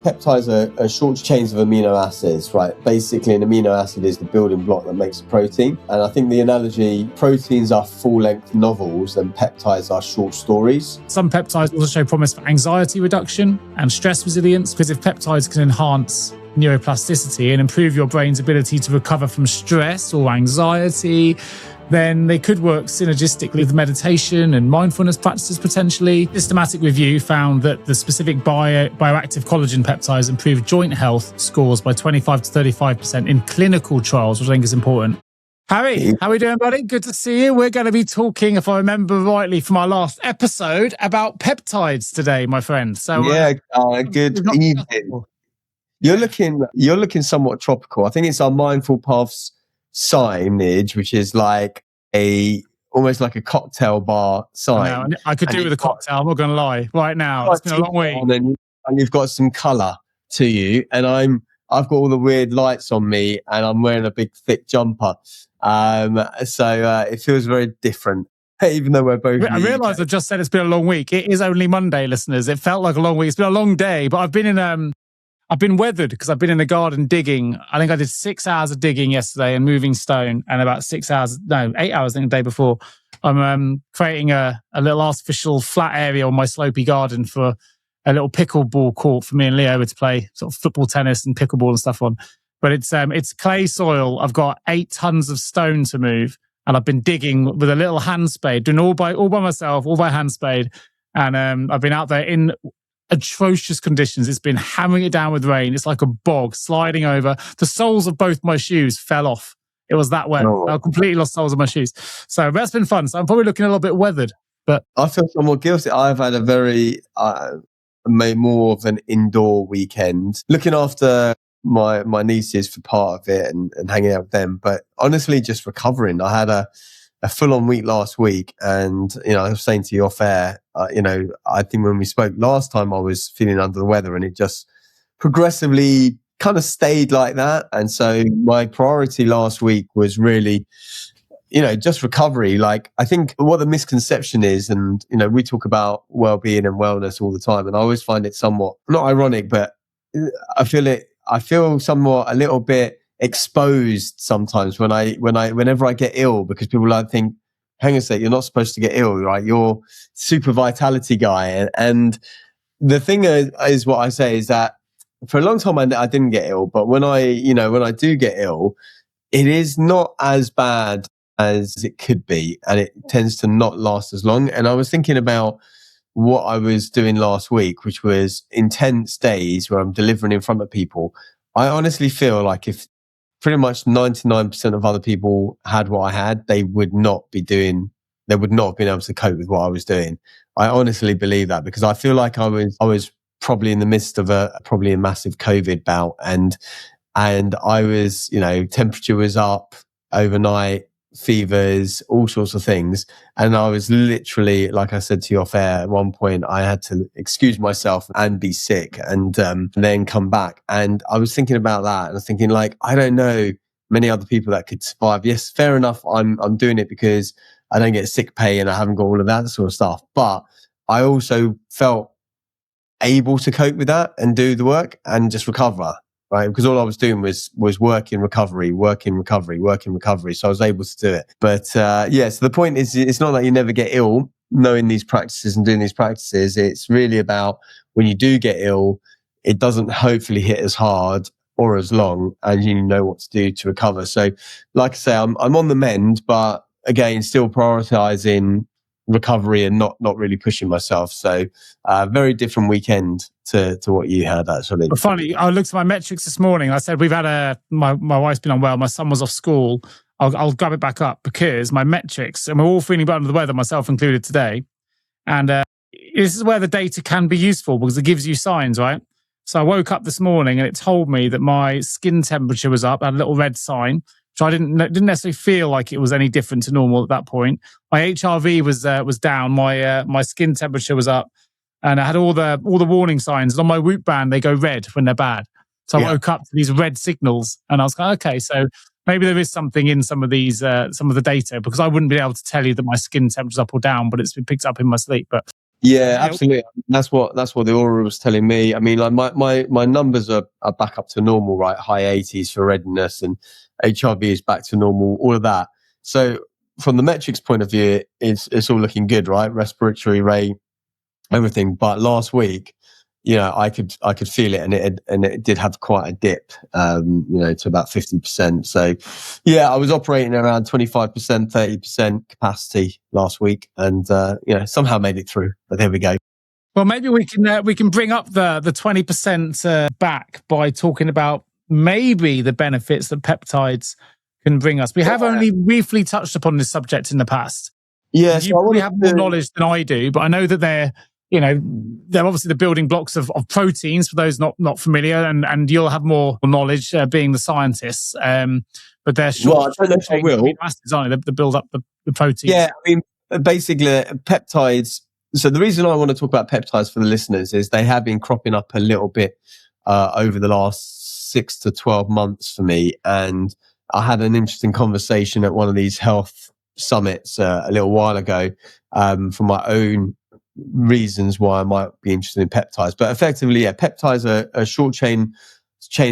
Peptides are short chains of amino acids, right? Basically, an amino acid is the building block that makes a protein. And I think the analogy, proteins are full-length novels and peptides are short stories. Some peptides also show promise for anxiety reduction and stress resilience, because if peptides can enhance neuroplasticity and improve your brain's ability to recover from stress or anxiety, then they could work synergistically with meditation and mindfulness practices potentially. Systematic review found that the specific bioactive collagen peptides improved joint health scores by 25 to 35% in clinical trials, which I think is important. Harry, how are we doing, buddy? Good to see you. We're going to be talking, if I remember rightly from our last episode, about peptides today, my friend. So good evening. You're looking somewhat tropical. I think it's our Mindful Paths signage, which is like almost like a cocktail bar sign. I could do with a cocktail, I'm not going to lie. Right now, it's been a long week. And you've got some colour to you, and I've got all the weird lights on me, and I'm wearing a big thick jumper. So it feels very different. Even though we're both... I realise I've just said it's been a long week. It is only Monday, listeners. It felt like a long week. It's been a long day, but I've been weathered because I've been in the garden digging. I think I did 6 hours of digging yesterday and moving stone, and about 8 hours, I think, the day before. I'm creating a little artificial flat area on my slopey garden for a little pickleball court for me and Leo to play sort of football, tennis and pickleball and stuff on. But it's clay soil. I've got 8 tons of stone to move, and I've been digging with a little hand spade, doing all by myself, all by hand spade. And I've been out there in atrocious conditions. It's been hammering it down with rain. It's like a bog sliding over. The soles of both my shoes fell off. It was that wet. I completely lost soles of my shoes. So that's been fun. So I'm probably looking a little bit weathered. But I feel somewhat guilty. I've had a very more of an indoor weekend, looking after my nieces for part of it and hanging out with them. But honestly, just recovering. I had a full-on week last week, and I was saying to you off air, I think when we spoke last time, I was feeling under the weather, and it just progressively kind of stayed like that. And so my priority last week was really, just recovery. Like, I think what the misconception is, and we talk about well-being and wellness all the time, and I always find it somewhat not ironic, but I feel somewhat a little bit exposed sometimes whenever I get ill, because people think, hang on a sec, you're not supposed to get ill, right? You're super vitality guy. And the thing is what I say is that for a long time I didn't get ill, but when I do get ill, it is not as bad as it could be, and it tends to not last as long. And I was thinking about what I was doing last week, which was intense days where I'm delivering in front of people. I honestly feel like if pretty much 99% of other people had what I had, they would not have been able to cope with what I was doing. I honestly believe that, because I feel like I was probably in the midst of a massive COVID bout, and I was, temperature was up overnight, fevers, all sorts of things. And I was literally, like I said to you off air, at one point I had to excuse myself and be sick, and then come back. And I was thinking about that, and I was thinking, like, I don't know many other people that could survive. Yes, fair enough, I'm doing it because I don't get sick pay and I haven't got all of that sort of stuff. But I also felt able to cope with that and do the work and just recover. Right, because all I was doing was work in recovery. So I was able to do it. But so the point is, it's not that you never get ill knowing these practices and doing these practices. It's really about when you do get ill, it doesn't hopefully hit as hard or as long, and you know what to do to recover. So, like I say, I'm on the mend, but again, still prioritizing recovery and not really pushing myself. So very different weekend to what you had, actually. But funny, I looked at my metrics this morning. I said, we've had my wife's been unwell, my son was off school. I'll grab it back up, because my metrics, and we're all feeling a bit under the weather, myself included today. And this is where the data can be useful, because it gives you signs, right? So I woke up this morning and it told me that my skin temperature was up. I had a little red sign, which I didn't necessarily feel like it was any different to normal at that point. My HRV was down. My skin temperature was up, and I had all the warning signs. And on my Whoop band, they go red when they're bad. So I woke up to these red signals, and I was like, okay, so maybe there is something in some of these some of the data, because I wouldn't be able to tell you that my skin temperature's up or down, but it's been picked up in my sleep. But Yeah, absolutely. That's what the aura was telling me. I mean, like my numbers are back up to normal, right? High 80s for readiness, and HRV is back to normal, all of that. So from the metrics point of view, it's all looking good, right? Respiratory rate, everything. But last week, I could feel it, and it did have quite a dip, to about 50%. So yeah, I was operating around 25%, 30% capacity last week, and somehow made it through. But there we go. Well, maybe we can bring up the 20% back by talking about maybe the benefits that peptides can bring us. We have only briefly touched upon this subject in the past. Yeah, you probably have more knowledge than I do, but I know that they're obviously the building blocks of proteins for those not familiar, and you'll have more knowledge being the scientists. But they're short chain amino acids, aren't they? That build up the proteins. Yeah, I mean, basically peptides. So the reason I want to talk about peptides for the listeners is they have been cropping up a little bit over the last 6 to 12 months for me. And I had an interesting conversation at one of these health summits a little while ago for my own reasons why I might be interested in peptides. But effectively, peptides are short chains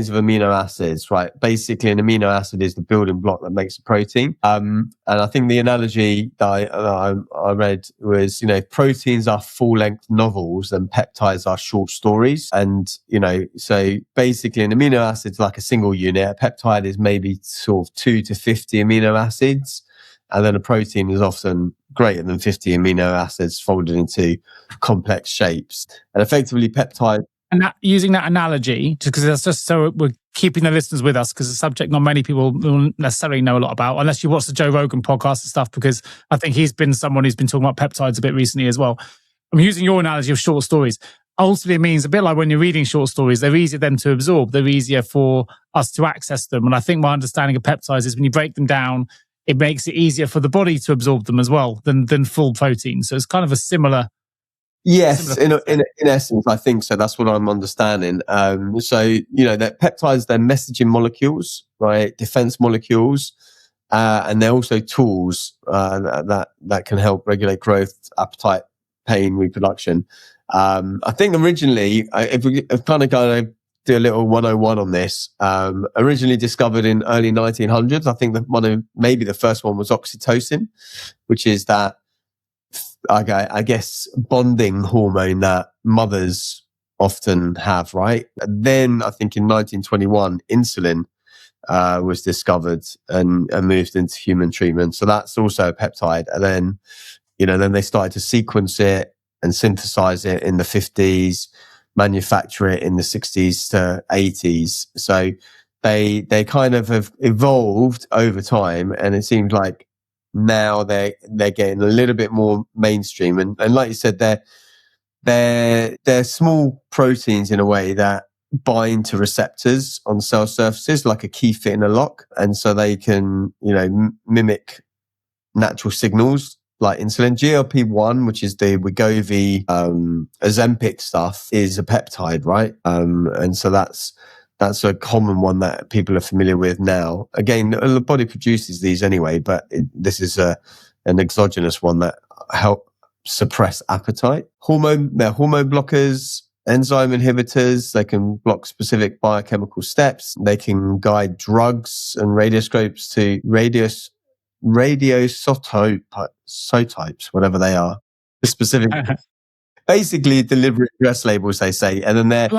of amino acids, right? Basically, an amino acid is the building block that makes a protein. And I think the analogy that I read was, proteins are full-length novels and peptides are short stories. And, so basically an amino acid is like a single unit. A peptide is maybe sort of 2 to 50 amino acids. And then a protein is often greater than 50 amino acids folded into complex shapes. And effectively peptides. And using that analogy, just because that's just so we're keeping the listeners with us, because the subject not many people will necessarily know a lot about, unless you watch the Joe Rogan podcast and stuff, because I think he's been someone who's been talking about peptides a bit recently as well. I'm using your analogy of short stories. Ultimately, it means a bit like when you're reading short stories, they're easier then to absorb. They're easier for us to access them. And I think my understanding of peptides is when you break them down, it makes it easier for the body to absorb them as well than full protein. So it's kind of a similar. Yes, in essence, I think so. That's what I'm understanding. That peptides, they're messaging molecules, right? Defense molecules, and they're also tools that can help regulate growth, appetite, pain, reproduction. I think originally, if we kind of going to do a little 101 on this, originally discovered in early 1900s. I think maybe the first one was oxytocin, which is that, I guess, bonding hormone that mothers often have, right? And then I think in 1921, insulin was discovered and moved into human treatment. So that's also a peptide. And then, then they started to sequence it and synthesize it in the 50s, manufacture it in the 60s to 80s. So they kind of have evolved over time, and it seems like now they're getting a little bit more mainstream, and like you said, they're small proteins in a way that bind to receptors on cell surfaces like a key fit in a lock, and so they can mimic natural signals like insulin. GLP-1, which is the Wegovy Ozempic stuff, is a peptide, right? And so that's a common one that people are familiar with now. Again, the body produces these anyway, but this is an exogenous one that help suppress appetite. They're hormone blockers, enzyme inhibitors. They can block specific biochemical steps. They can guide drugs and radioscopes to radiosototypes, whatever they are. The specific. Basically, deliberate address labels, they say, and then they're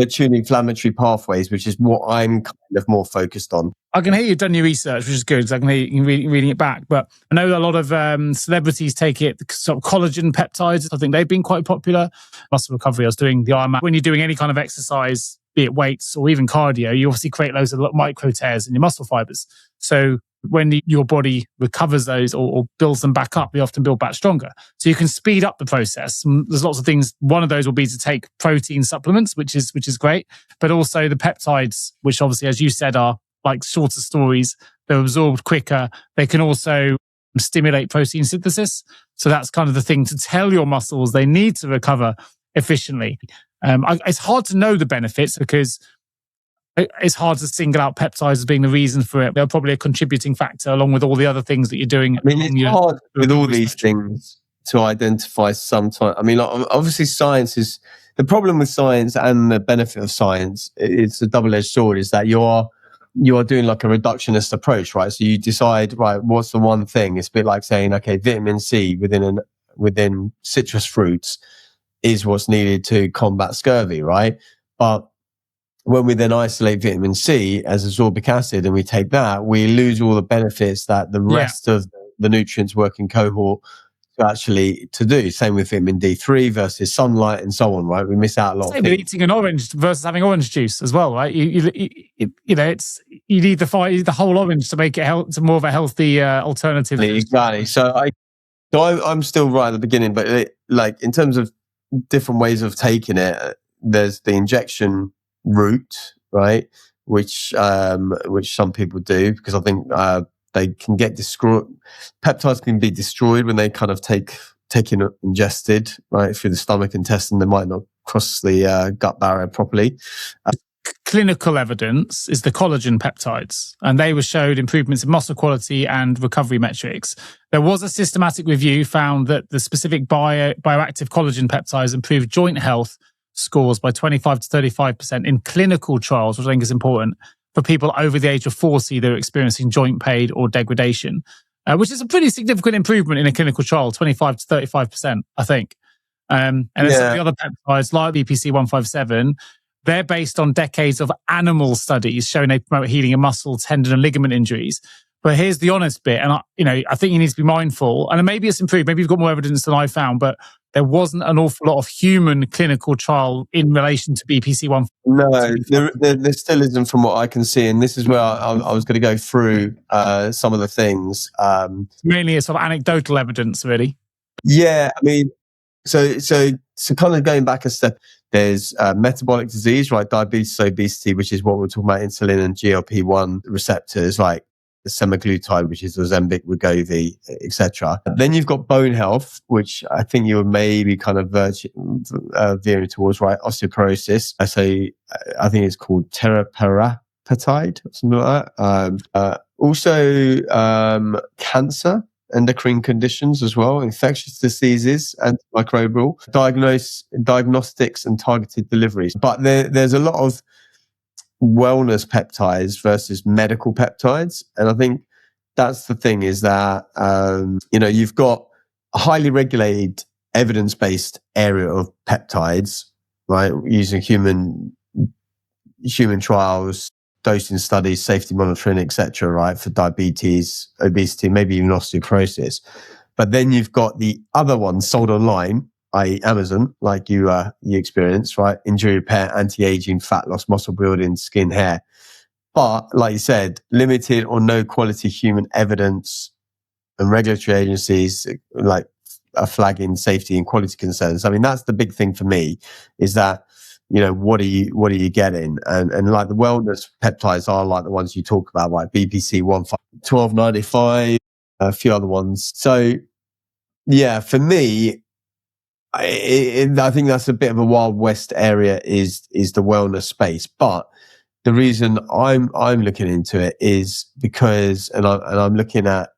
tuning inflammatory pathways, which is what I'm kind of more focused on. I can hear you've done your research, which is good, because I can hear you reading it back. But I know a lot of celebrities take it, sort of collagen peptides. I think they've been quite popular. Muscle recovery, I was doing the Ironman. When you're doing any kind of exercise, be it weights or even cardio, you obviously create loads of micro tears in your muscle fibers. So when your body recovers those or builds them back up, you often build back stronger. So you can speed up the process. And there's lots of things. One of those will be to take protein supplements, which is great, but also the peptides, which obviously, as you said, are like shorter stories. They're absorbed quicker. They can also stimulate protein synthesis. So that's kind of the thing to tell your muscles they need to recover efficiently. It's hard to know the benefits because it's hard to single out peptides as being the reason for it. They're probably a contributing factor along with all the other things that you're doing. I mean, it's hard with all these things. to identify sometime. I mean, obviously science is, the problem with science and the benefit of science, it's a double-edged sword, is that you are doing like a reductionist approach, right? So you decide, right, what's the one thing? It's a bit like saying, okay, vitamin C within citrus fruits is what's needed to combat scurvy, right? But when we then isolate vitamin C as ascorbic acid and we take that, we lose all the benefits that the rest of the nutrients working cohort to do. Same with vitamin D3 versus sunlight and so on, right? We miss out a lot of Same with things. eating an orange versus having orange juice as well, right? You know, you need the whole orange to make it to more of a healthy alternative. Exactly. So I'm still right at the beginning, but like in terms of different ways of taking it, there's the injection route, right? Which some people do, because I think they can get destroyed. Peptides can be destroyed when they kind of taken ingested, right, through the stomach intestine. They might not cross the gut barrier properly. Clinical evidence is the collagen peptides, and they were showed improvements in muscle quality and recovery metrics. There was a systematic review found that the specific bioactive collagen peptides improved joint health scores by 25 to 35% in clinical trials, which I think is important for people over the age of 40 that are experiencing joint pain or degradation, which is a pretty significant improvement in a clinical trial, 25 to 35%, I think. And then some of the other peptides, like BPC-157, they're based on decades of animal studies showing they promote healing of muscle, tendon, and ligament injuries. But here's the honest bit, and I think you need to be mindful, and maybe it's improved, maybe you've got more evidence than I found, but there wasn't an awful lot of human clinical trial in relation to BPC-1. No, there still isn't from what I can see, and this is where I was going to go through some of the things. Mainly a sort of anecdotal evidence, really. Yeah, I mean, so kind of going back a step, there's metabolic disease, right? Diabetes, obesity, which is what we're talking about, insulin and GLP-1 receptors, like the semaglutide, which is Ozempic, Wegovy, etc. Then you've got bone health, which I think you were maybe kind of veering towards, right? Osteoporosis. So I think it's called teriparatide, something like that. Also, cancer, endocrine conditions as well, infectious diseases, antimicrobial, diagnostics and targeted deliveries. But there's a lot of wellness peptides versus medical peptides. And I think that's the thing, is that, you've got a highly regulated evidence-based area of peptides, right? Using human trials, dosing studies, safety monitoring, etc., right? For diabetes, obesity, maybe even osteoporosis. But then you've got the other ones sold online, i.e. Amazon, like you experience, right? Injury repair, anti-aging, fat loss, muscle building, skin, hair. But like you said, limited or no quality human evidence, and regulatory agencies like are flagging safety and quality concerns. I mean, that's the big thing for me, is that, what are you getting? And like the wellness peptides are like the ones you talk about, like BPC 1295, a few other ones. So yeah, for me, I think that's a bit of a Wild West area, is the wellness space. But the reason I'm looking into it is because, and I'm looking at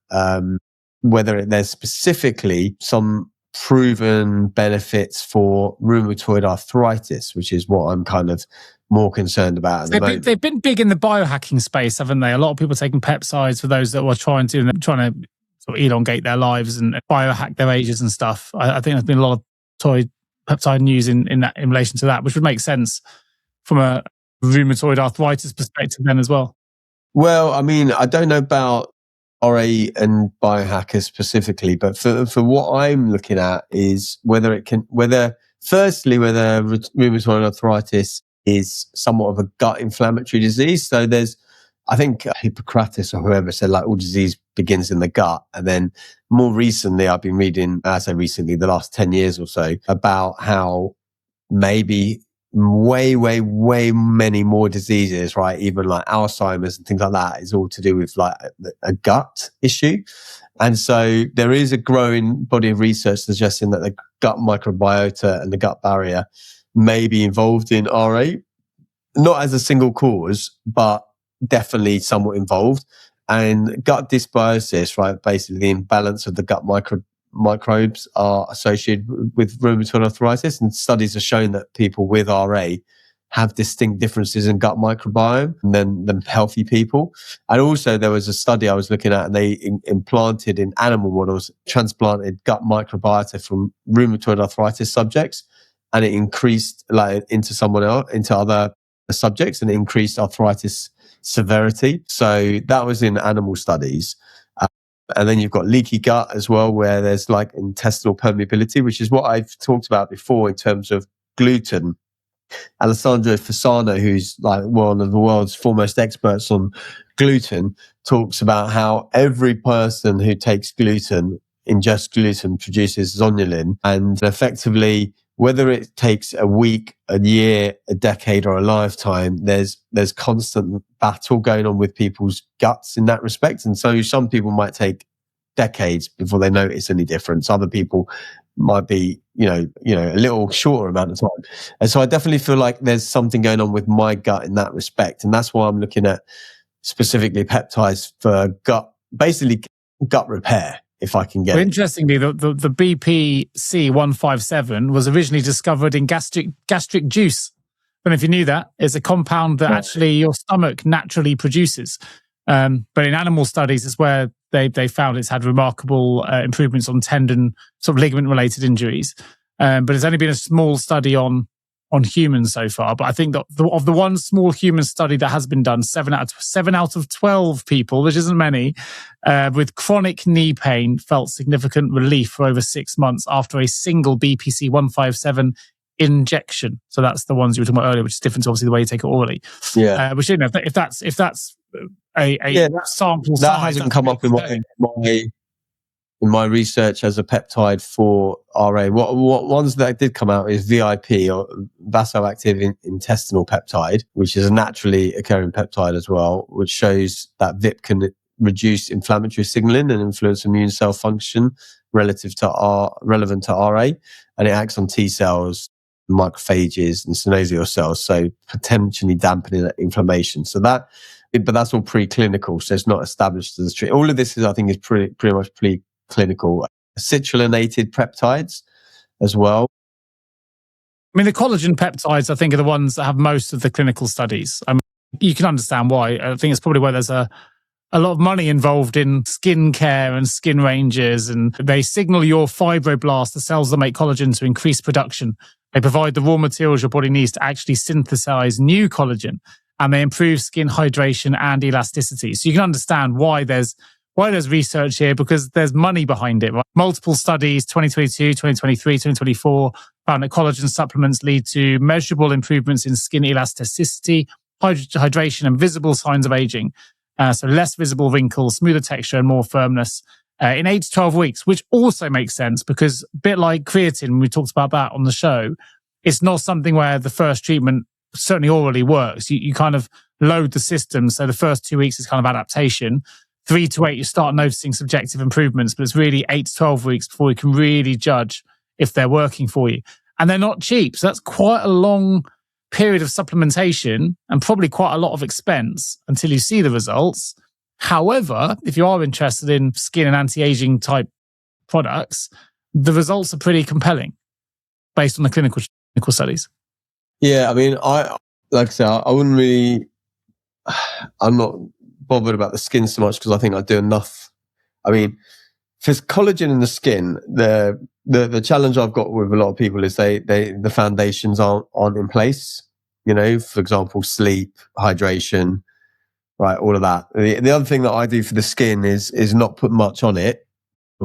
whether there's specifically some proven benefits for rheumatoid arthritis, which is what I'm kind of more concerned about at the moment. They've been big in the biohacking space, haven't they? A lot of people taking peptides for those that were trying to sort of elongate their lives and biohack their ages and stuff. I think there's been a lot of peptide news in relation to that, which would make sense from a rheumatoid arthritis perspective then as well. Well, I mean, I don't know about RA and biohackers specifically, but for what I'm looking at is whether rheumatoid arthritis is somewhat of a gut inflammatory disease. So I think Hippocrates or whoever said, like, all disease begins in the gut. And then more recently, I've been reading, the last 10 years or so, about how maybe way many more diseases, right? Even like Alzheimer's and things like that, is all to do with like a gut issue. And so there is a growing body of research suggesting that the gut microbiota and the gut barrier may be involved in RA, not as a single cause, but definitely somewhat involved. And gut dysbiosis, right? Basically the imbalance of the gut microbes are associated with rheumatoid arthritis, and studies have shown that people with RA have distinct differences in gut microbiome than healthy people. And also there was a study I was looking at, and they implanted in animal models, transplanted gut microbiota from rheumatoid arthritis subjects, and it increased into other subjects, and it increased arthritis severity. So that was in animal studies. And then you've got leaky gut as well, where there's like intestinal permeability, which is what I've talked about before in terms of gluten. Alessandro Fasano, who's like one of the world's foremost experts on gluten, talks about how every person who takes gluten, ingests gluten, produces zonulin, and effectively, whether it takes a week, a year, a decade, or a lifetime, there's constant battle going on with people's guts in that respect. And so some people might take decades before they notice any difference. Other people might be, a little shorter amount of time. And so I definitely feel like there's something going on with my gut in that respect. And that's why I'm looking at specifically peptides for basically gut repair, if I can get it. Interestingly, the BPC 157 was originally discovered in gastric juice. I don't know if you knew that. It's a compound that actually your stomach naturally produces. But in animal studies, it's where they found it's had remarkable improvements on tendon, sort of ligament-related injuries. But it's only been a small study on humans so far. But I think that of the one small human study that has been done, 7 out of 12 people, which isn't many, with chronic knee pain felt significant relief for over 6 months after a single BPC 157 injection. So that's the ones you were talking about earlier, which is different to obviously the way you take it orally. Yeah. Which, if that's a sample that size, hasn't come up in my research as a peptide for RA. What ones that did come out is VIP, or vasoactive intestinal peptide, which is a naturally occurring peptide as well, which shows that VIP can reduce inflammatory signaling and influence immune cell function relevant to RA, and it acts on T cells, macrophages, and synovial cells, so potentially dampening that inflammation. But that's all preclinical, so it's not established as a treatment. All of this I think is pretty much preclinical. Citrullonated peptides as well. I mean, the collagen peptides, I think, are the ones that have most of the clinical studies. I mean, you can understand why. I think it's probably where there's a lot of money involved in skin care and skin ranges, and they signal your fibroblasts, the cells that make collagen, to increase production. They provide the raw materials your body needs to actually synthesize new collagen, and they improve skin hydration and elasticity. So you can understand why there's research here, because there's money behind it. Right? Multiple studies, 2022, 2023, 2024, found that collagen supplements lead to measurable improvements in skin elasticity, hydration, and visible signs of aging. So less visible wrinkles, smoother texture, and more firmness in 8 to 12 weeks, which also makes sense because a bit like creatine, we talked about that on the show, it's not something where the first treatment, certainly orally, works. You kind of load the system. So the first 2 weeks is kind of adaptation. 3 to 8, you start noticing subjective improvements, but it's really 8 to 12 weeks before you can really judge if they're working for you. And they're not cheap. So that's quite a long period of supplementation and probably quite a lot of expense until you see the results. However, if you are interested in skin and anti-aging type products, the results are pretty compelling based on the clinical studies. Yeah, I mean, I wouldn't really, I'm not bothered about the skin so much because I think I do enough. I mean, for collagen in the skin, the challenge I've got with a lot of people is the foundations aren't in place. For example, sleep, hydration, right, all of that. The other thing that I do for the skin is not put much on it,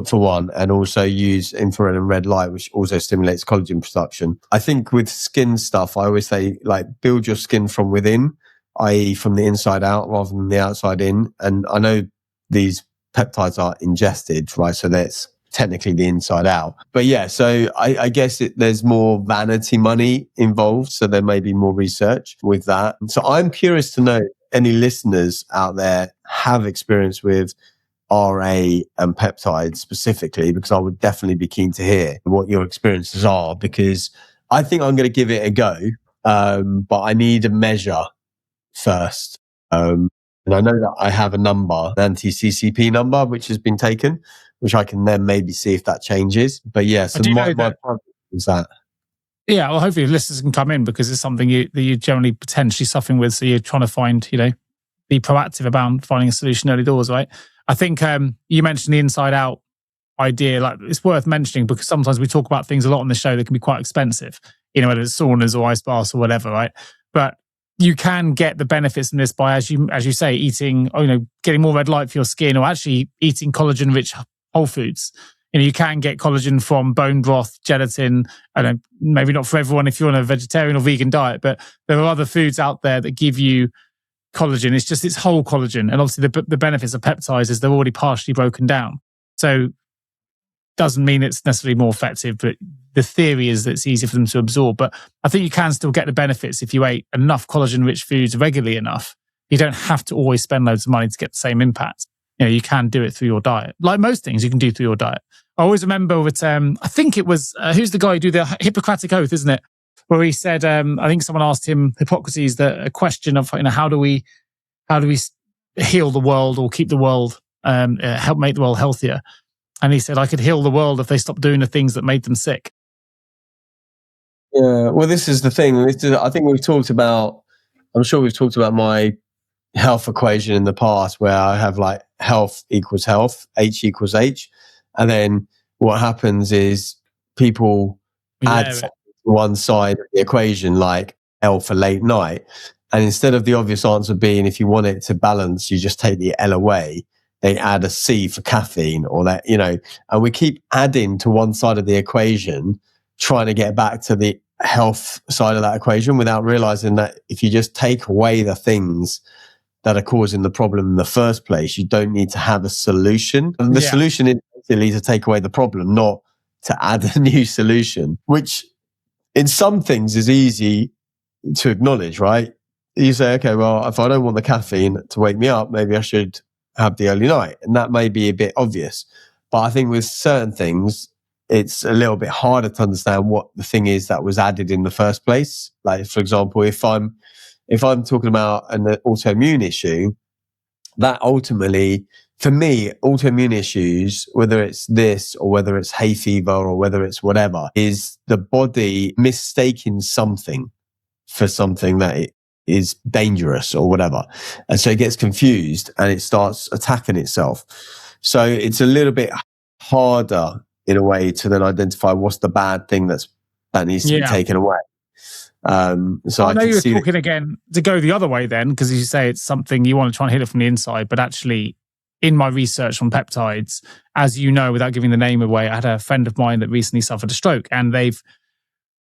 for one, and also use infrared and red light, which also stimulates collagen production. I think with skin stuff, I always say, like, build your skin from within, i.e. from the inside out rather than the outside in. And I know these peptides are ingested, right? So that's technically the inside out. But yeah, so I guess there's more vanity money involved. So there may be more research with that. So I'm curious to know, any listeners out there have experience with RA and peptides specifically, because I would definitely be keen to hear what your experiences are, because I think I'm going to give it a go. But I need a measure first. And I know that I have a number, an anti-CCP number, which has been taken. which I can then maybe see if that changes. But yeah, so my problem is that. Yeah, well, hopefully listeners can come in because it's something that you're generally potentially suffering with. So you're trying to find, be proactive about finding a solution early doors, right? I think you mentioned the inside out idea. Like, it's worth mentioning because sometimes we talk about things a lot on the show that can be quite expensive, whether it's saunas or ice baths or whatever, right? But you can get the benefits from this by, as you say, eating, getting more red light for your skin, or actually eating collagen-rich whole foods. You can get collagen from bone broth, gelatin. I don't, maybe not for everyone if you're on a vegetarian or vegan diet, but there are other foods out there that give you collagen. It's whole collagen. And obviously the benefits of peptides is they're already partially broken down. So doesn't mean it's necessarily more effective, but the theory is that it's easier for them to absorb. But I think you can still get the benefits if you ate enough collagen-rich foods regularly enough. You don't have to always spend loads of money to get the same impact. You can do it through your diet. Like most things, you can do through your diet. I always remember with, I think it was, who's the guy who do the Hippocratic Oath, isn't it? Where he said, I think someone asked him, Hippocrates, a question of, how do we heal the world or keep the world, help make the world healthier? And he said, I could heal the world if they stopped doing the things that made them sick. Yeah, well, this is the thing. I think I'm sure we've talked about my health equation in the past, where I have like health equals health, H equals H. And then what happens is people add something to one side of the equation, like L for late night. And instead of the obvious answer being, if you want it to balance, you just take the L away, they add a C for caffeine or that, and we keep adding to one side of the equation, trying to get back to the health side of that equation without realizing that if you just take away the things that are causing the problem in the first place, you don't need to have a solution. And the solution is basically to take away the problem, not to add a new solution, which in some things is easy to acknowledge, right? You say, okay, well, if I don't want the caffeine to wake me up, maybe I should have the early night. And that may be a bit obvious. But I think with certain things, it's a little bit harder to understand what the thing is that was added in the first place. Like, for example, if I'm talking about an autoimmune issue, that ultimately, for me, autoimmune issues, whether it's this or whether it's hay fever or whether it's whatever, is the body mistaking something for something that is dangerous or whatever. And so it gets confused and it starts attacking itself. So it's a little bit harder in a way to then identify what's the bad thing that needs to be taken away. So I know you were talking again to go the other way then, because as you say, it's something you want to try and hit it from the inside. But actually, in my research on peptides, as you know, without giving the name away, I had a friend of mine that recently suffered a stroke, and they've,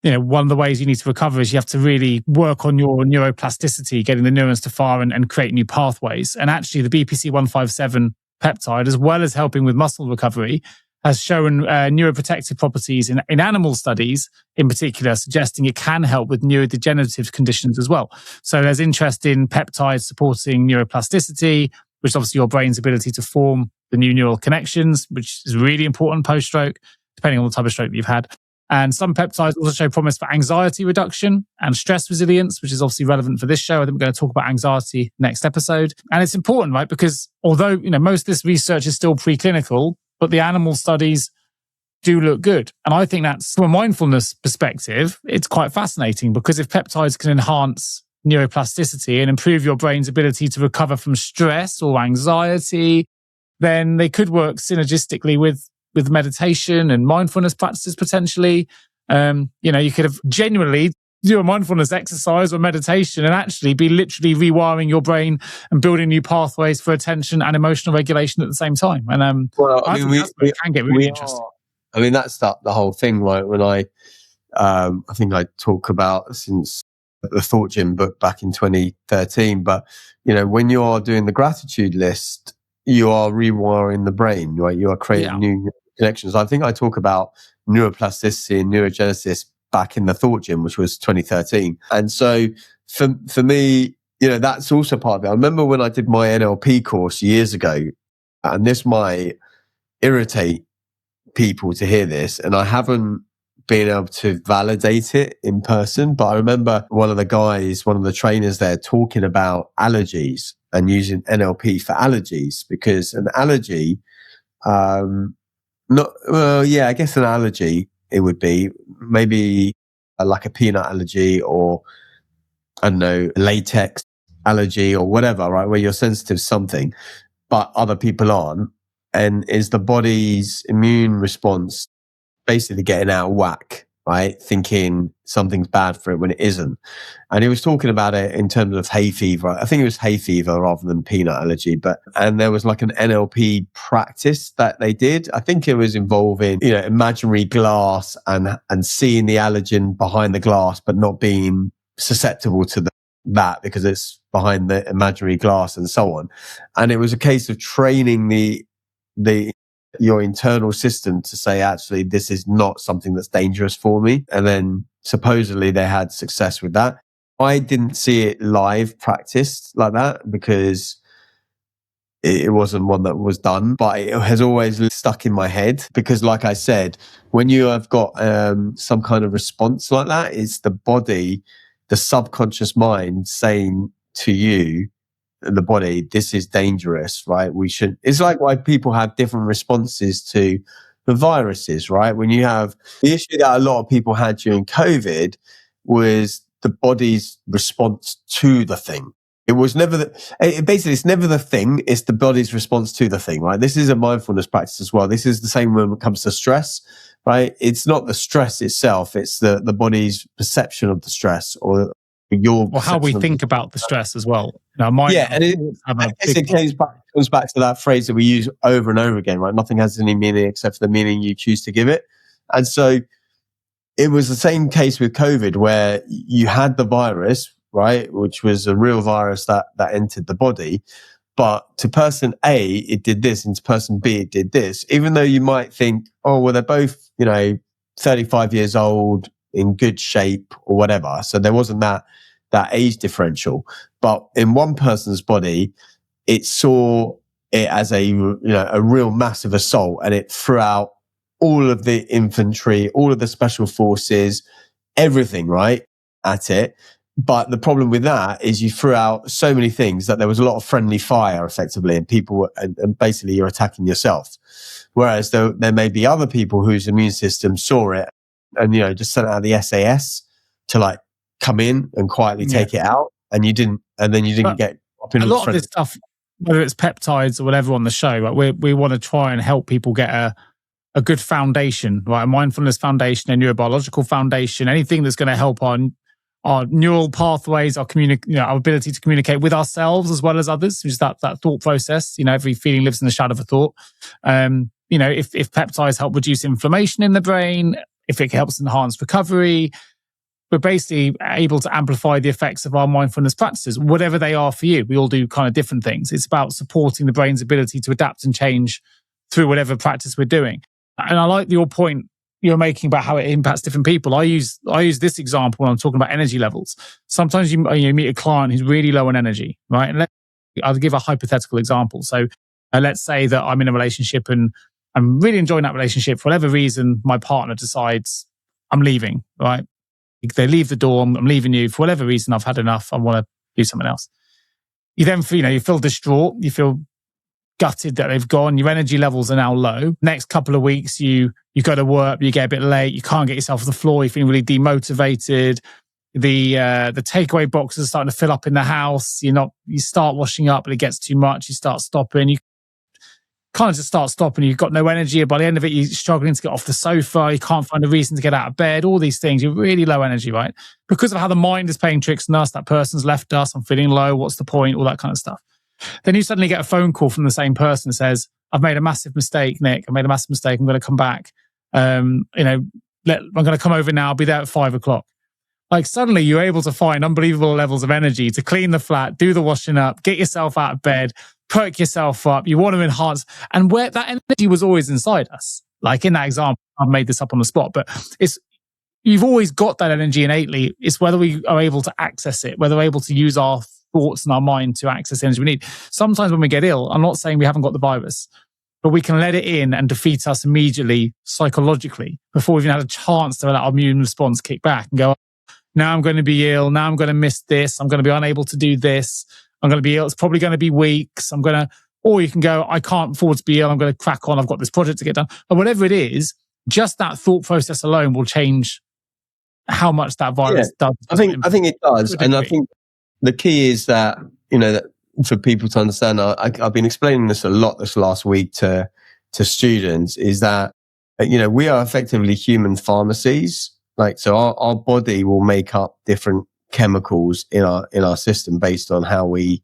one of the ways you need to recover is you have to really work on your neuroplasticity, getting the neurons to fire and create new pathways. And actually, the BPC 157 peptide, as well as helping with muscle recovery, has shown neuroprotective properties in animal studies, in particular, suggesting it can help with neurodegenerative conditions as well. So there's interest in peptides supporting neuroplasticity, which is obviously your brain's ability to form the new neural connections, which is really important post-stroke, depending on the type of stroke that you've had. And some peptides also show promise for anxiety reduction and stress resilience, which is obviously relevant for this show. I think we're going to talk about anxiety next episode. And it's important, right? Because although, most of this research is still preclinical, but the animal studies do look good. And I think that's, from a mindfulness perspective, it's quite fascinating, because if peptides can enhance neuroplasticity and improve your brain's ability to recover from stress or anxiety, then they could work synergistically with meditation and mindfulness practices potentially. You could have genuinely do a mindfulness exercise or meditation and actually be literally rewiring your brain and building new pathways for attention and emotional regulation at the same time. And I can get really interesting. I mean, that's the whole thing, right? When I think I talk about since the Thought Gym book back in 2013, but when you are doing the gratitude list, you are rewiring the brain, right? You are creating new connections. I think I talk about neuroplasticity and neurogenesis back in the Thought Gym, which was 2013. And so for me, that's also part of it. I remember when I did my NLP course years ago, and this might irritate people to hear this, and I haven't been able to validate it in person, but I remember one of the trainers there talking about allergies and using NLP for allergies, because an allergy Not well, yeah. I guess an allergy it would be maybe like a peanut allergy, or I don't know, latex allergy or whatever, right? Where you're sensitive to something, but other people aren't, and is the body's immune response basically getting out of whack, right? Thinking something's bad for it when it isn't. And he was talking about it in terms of hay fever. I think it was hay fever rather than peanut allergy, and there was like an NLP practice that they did. I think it was involving, imaginary glass and seeing the allergen behind the glass, but not being susceptible to that because it's behind the imaginary glass and so on. And it was a case of training your internal system to say, actually, this is not something that's dangerous for me. And then supposedly they had success with that. I didn't see it live practiced like that because it wasn't one that was done, but it has always stuck in my head because, like I said, when you have got some kind of response like that, it's the body, the subconscious mind saying to you, the body, this is dangerous, right? We should. It's like why people have different responses to the viruses, right? When you have the issue that a lot of people had during COVID was the body's response to the thing. It was never basically it's never the thing, it's the body's response to the thing, right? This is a mindfulness practice as well. This is the same when it comes to stress, right? It's not the stress itself, it's the body's perception of the stress or how we think about the stress as well. Now, and it comes back to that phrase that we use over and over again, right? Nothing has any meaning except for the meaning you choose to give it. And so it was the same case with COVID, where you had the virus, right, which was a real virus that entered the body. But to person A, it did this, and to person B, it did this. Even though you might think, oh, well, they're both, 35 years old, in good shape or whatever. So there wasn't that age differential. But in one person's body, it saw it as a real massive assault, and it threw out all of the infantry, all of the special forces, everything, right, at it. But the problem with that is you threw out so many things that there was a lot of friendly fire effectively, and people, and basically you're attacking yourself. Whereas there may be other people whose immune system saw it and, just sent out the SAS to like come in and quietly take it out, and you didn't get up in a lot of this stuff, whether it's peptides or whatever on the show, right, we want to try and help people get a good foundation, right? A mindfulness foundation, a neurobiological foundation, anything that's going to help our neural pathways, our ability to communicate with ourselves as well as others, which is that thought process. Every feeling lives in the shadow of a thought. If peptides help reduce inflammation in the brain, if it helps enhance recovery, we're basically able to amplify the effects of our mindfulness practices, whatever they are for you. We all do kind of different things. It's about supporting the brain's ability to adapt and change through whatever practice we're doing. And I like your point you're making about how it impacts different people. I use this example when I'm talking about energy levels. Sometimes you meet a client who's really low on energy, right? And I'll give a hypothetical example. So let's say that I'm in a relationship and I'm really enjoying that relationship. For whatever reason, my partner decides I'm leaving, right? They leave the door, I'm leaving you. For whatever reason, I've had enough. I want to do something else. You then feel, you feel distraught. You feel gutted that they've gone. Your energy levels are now low. Next couple of weeks, you go to work, you get a bit late, you can't get yourself off the floor, you're feeling really demotivated. The takeaway boxes are starting to fill up in the house. You start washing up, but it gets too much. You start stopping. You kind of just start stopping. You've got no energy. By the end of it, you're struggling to get off the sofa. You can't find a reason to get out of bed. All these things. You're really low energy, right? Because of how the mind is playing tricks on us. That person's left us. I'm feeling low. What's the point? All that kind of stuff. Then you suddenly get a phone call from the same person that says, I've made a massive mistake, Nick. I made a massive mistake. I'm going to come back. I'm going to come over now. I'll be there at 5:00. Like suddenly you're able to find unbelievable levels of energy to clean the flat, do the washing up, get yourself out of bed, perk yourself up. You want to enhance. And where that energy was always inside us. Like in that example, I've made this up on the spot, but you've always got that energy innately. It's whether we are able to access it, whether we're able to use our thoughts and our mind to access the energy we need. Sometimes when we get ill, I'm not saying we haven't got the virus, but we can let it in and defeat us immediately psychologically before we've even had a chance to let our immune response kick back and go, now I'm going to be ill. Now I'm going to miss this. I'm going to be unable to do this. I'm going to be ill. It's probably going to be weeks. I'm going to Or you can go, I can't afford to be ill. I'm going to crack on. I've got this project to get done. Or whatever it is, just that thought process alone will change how much that virus does. I think it does. And I think the key is that, that for people to understand, I've been explaining this a lot this last week to students, is that, we are effectively human pharmacies. So our body will make up different chemicals in our system based on how we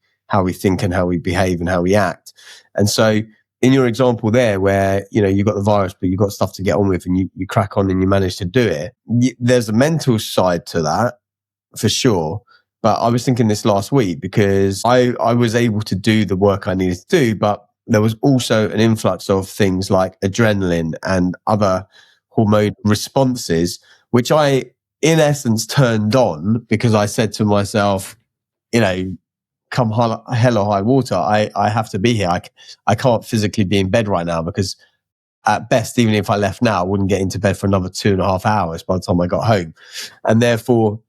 think and how we behave and how we act. And so in your example there, where, you've got the virus, but you've got stuff to get on with and you crack on and you manage to do it, there's a mental side to that for sure. But I was thinking this last week because I was able to do the work I needed to do, but there was also an influx of things like adrenaline and other hormone responses, which I, in essence, turned on because I said to myself, come hell or high water, I have to be here. I can't physically be in bed right now because at best, even if I left now, I wouldn't get into bed for another 2.5 hours by the time I got home. And therefore,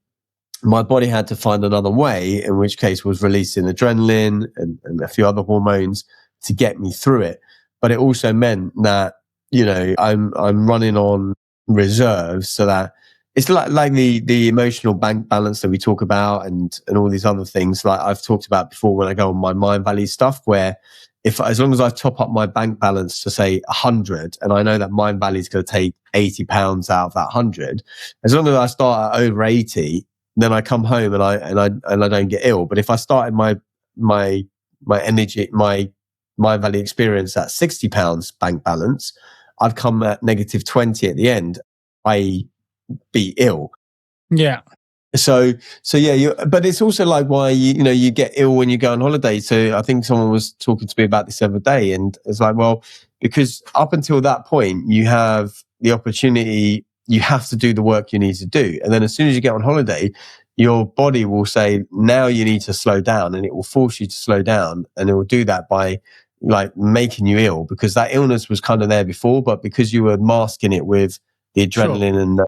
my body had to find another way, in which case was releasing adrenaline and a few other hormones to get me through it. But it also meant that, I'm running on reserves, so that it's like the emotional bank balance that we talk about and all these other things like I've talked about before when I go on my Mind Valley stuff, where as long as I top up my bank balance to say 100, and I know that Mind Valley is going to take £80 out of that 100, as long as I start at over 80, then I come home and I don't get ill. But if I started my energy, my Mind Valley experience at £60 bank balance, I'd come at negative 20 at the end, i.e. be ill. Yeah. So yeah, but it's also like why you get ill when you go on holiday. So I think someone was talking to me about this the other day, and it's like, well, because up until that point, you have the opportunity, you have to do the work you need to do. And then as soon as you get on holiday, your body will say, now you need to slow down, and it will force you to slow down. And it will do that by making you ill, because that illness was kind of there before, but because you were masking it with the adrenaline and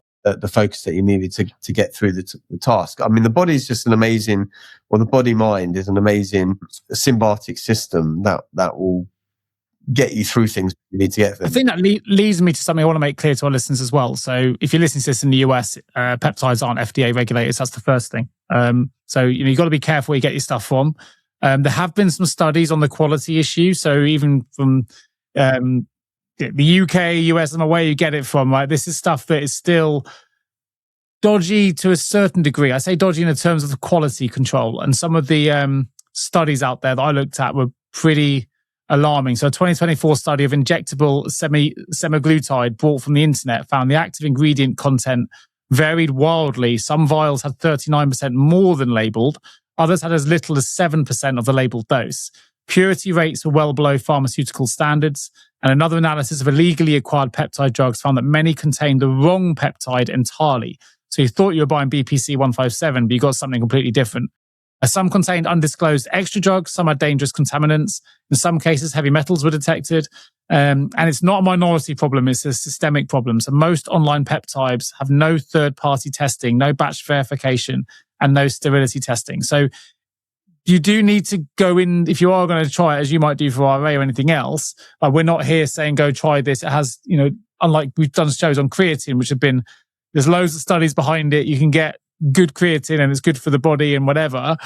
the focus that you needed to get through the task. I mean, the body is just the body mind is an amazing symbiotic system that will get you through things you need to get through. I think that leads me to something I want to make clear to our listeners as well. So if you're listening to this in the US, peptides aren't FDA regulated. That's the first thing. So you've got to be careful where you get your stuff from. There have been some studies on the quality issue. So even from the UK, US, and where you get it from, right? This is stuff that is still dodgy to a certain degree. I say dodgy in the terms of the quality control. And some of the studies out there that I looked at were pretty alarming. So a 2024 study of injectable semaglutide brought from the internet found the active ingredient content varied wildly. Some vials had 39% more than labeled. Others had as little as 7% of the labeled dose. Purity rates were well below pharmaceutical standards. And another analysis of illegally acquired peptide drugs found that many contained the wrong peptide entirely. So you thought you were buying BPC 157, but you got something completely different. Some contained undisclosed extra drugs, some had dangerous contaminants. In some cases, heavy metals were detected. And it's not a minority problem, it's a systemic problem. So most online peptides have no third-party testing, no batch verification, and no sterility testing. So you do need to go in, if you are going to try it, as you might do for RA or anything else. We're not here saying, go try this. It has, unlike we've done shows on creatine, which have been, there's loads of studies behind it. You can get good creatine and it's good for the body and whatever.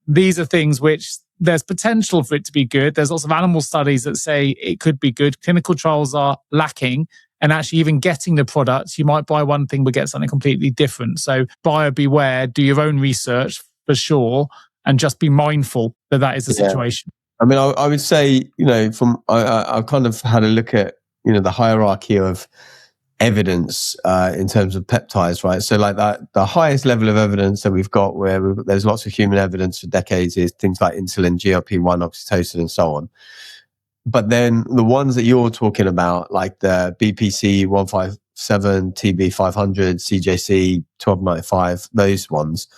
These are things which there's potential for it to be good. There's lots of animal studies that say it could be good. Clinical trials are lacking. And actually even getting the products, you might buy one thing but get something completely different. So buyer beware, do your own research for sure, and just be mindful that is the situation. I mean, I would say, I've kind of had a look at, the hierarchy of evidence in terms of peptides, right? So like that, the highest level of evidence that we've got there's lots of human evidence for decades is things like insulin, GLP-1, oxytocin, and so on. But then the ones that you're talking about, like the BPC 157, TB 500, CJC 1295, those ones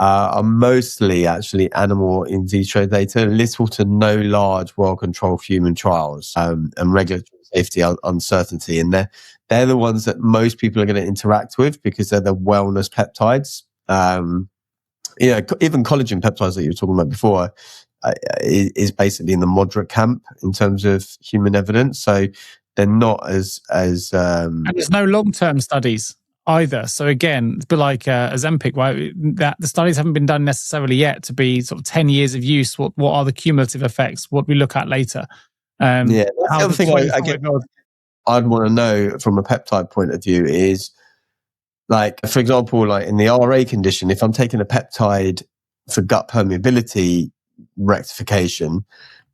are mostly actually animal in vitro data, little to no large, well-controlled human trials and regulatory safety uncertainty. And they're the ones that most people are going to interact with because they're the wellness peptides. Even collagen peptides that you were talking about before, is basically in the moderate camp in terms of human evidence. So they're not as and there's no long-term studies either. So again, it's a bit like Ozempic, right? That the studies haven't been done necessarily yet to be sort of 10 years of use. What are the cumulative effects? What we look at later. yeah. That's the other thing I'd want to know from a peptide point of view is, like, for example, like in the RA condition, if I'm taking a peptide for gut permeability rectification,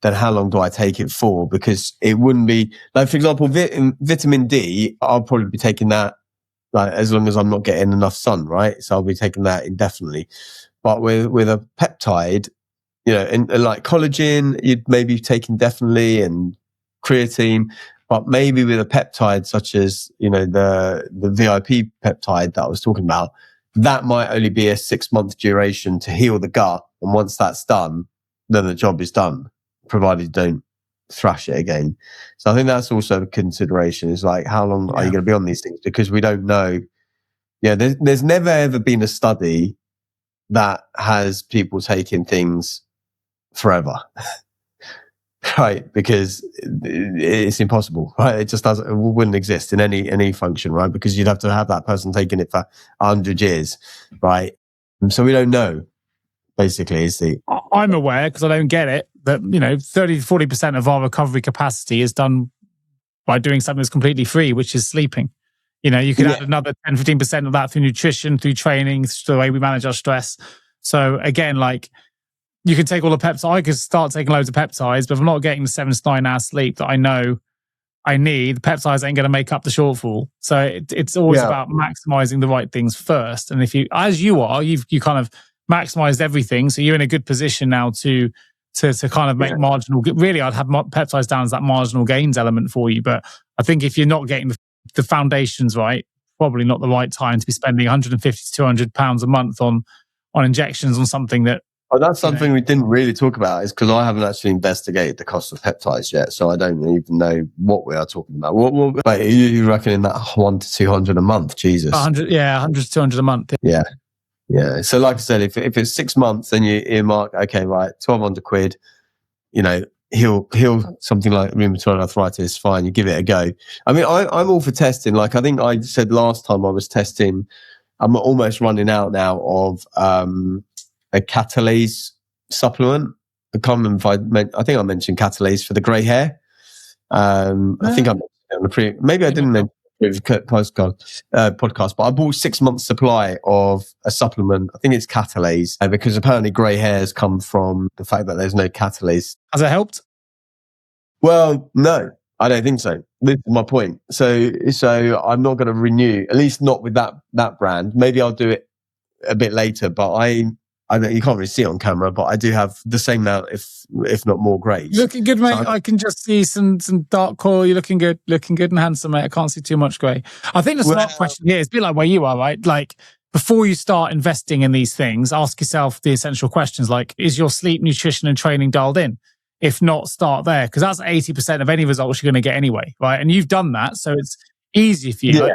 then how long do I take it for? Because it wouldn't be, like, for example, vitamin D, I'll probably be taking that like as long as I'm not getting enough sun, right? So I'll be taking that indefinitely. But with a peptide, you know, and like collagen, you'd maybe take indefinitely, and creatine. But maybe with a peptide such as, you know, the VIP peptide that I was talking about, that might only be a 6-month duration to heal the gut. And once that's done, then the job is done, provided you don't thrash it again. So I think that's also a consideration, is like, how long are you going to be on these things? Because we don't know. Yeah, there's never ever been a study that has people taking things forever. Right, because it's impossible, right? It just wouldn't exist in any function, right? Because you'd have to have that person taking it for 100 years, right? So we don't know, basically, is the... I'm aware, because I don't get it, that, you know, 30 to 40% of our recovery capacity is done by doing something that's completely free, which is sleeping. You know, you could add another 10, 15% of that through nutrition, through training, through the way we manage our stress. So again, like, you can take all the peptides. I could start taking loads of peptides, but if I'm not getting the 7 to 9 hours sleep that I know I need, the peptides ain't going to make up the shortfall. So it's always about maximizing the right things first. And if you, as you are, you kind of maximized everything, so you're in a good position now to kind of make marginal. Really, I'd have peptides down as that marginal gains element for you. But I think if you're not getting the foundations right, probably not the right time to be spending 150 to 200 pounds a month on injections on something that... Oh, that's something we didn't really talk about, is because I haven't actually investigated the cost of peptides yet, so I don't even know what we are talking about. What like, you reckon in that 100 to 200 a month? Jesus. 100 to 200 a month. Yeah. So like I said, if it's 6 months, then you earmark, okay, right, 1,200 quid, you know, heal something like rheumatoid arthritis, fine, you give it a go. I mean, I'm all for testing. Like, I think I said last time I was testing, I'm almost running out now of a catalase supplement. I can't remember if I think I mentioned catalase for the grey hair. I think I mentioned it on the maybe I didn't mention it podcast, but I bought 6 months supply of a supplement. I think it's catalase, because apparently grey hairs come from the fact that there's no catalase. Has it helped? Well, no, I don't think so. This is my point. So I'm not going to renew, at least not with that brand. Maybe I'll do it a bit later, but I don't, you can't really see it on camera, but I do have the same amount, if not more grades. Looking good, mate. So I can just see some dark coral. You're looking good and handsome, mate. I can't see too much grey. I think the smart question here is a bit like where you are, right? Like, before you start investing in these things, ask yourself the essential questions like, is your sleep, nutrition and training dialed in? If not, start there, because that's 80% of any results you're going to get anyway, right? And you've done that, so it's easy for you. Yeah. Like,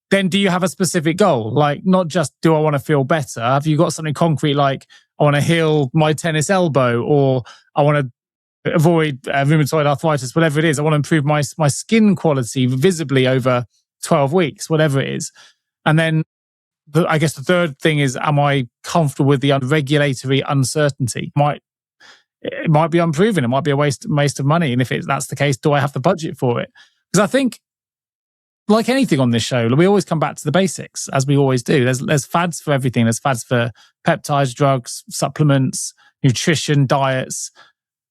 then do you have a specific goal? Like, not just, do I want to feel better? Have you got something concrete like, I want to heal my tennis elbow, or I want to avoid rheumatoid arthritis, whatever it is. I want to improve my skin quality visibly over 12 weeks, whatever it is. And then I guess the third thing is, am I comfortable with the regulatory uncertainty? It might be unproven. It might be a waste of money. And if that's the case, do I have the budget for it? Because I think, like anything on this show, we always come back to the basics, as we always do. There's fads for everything. There's fads for peptides, drugs, supplements, nutrition, diets.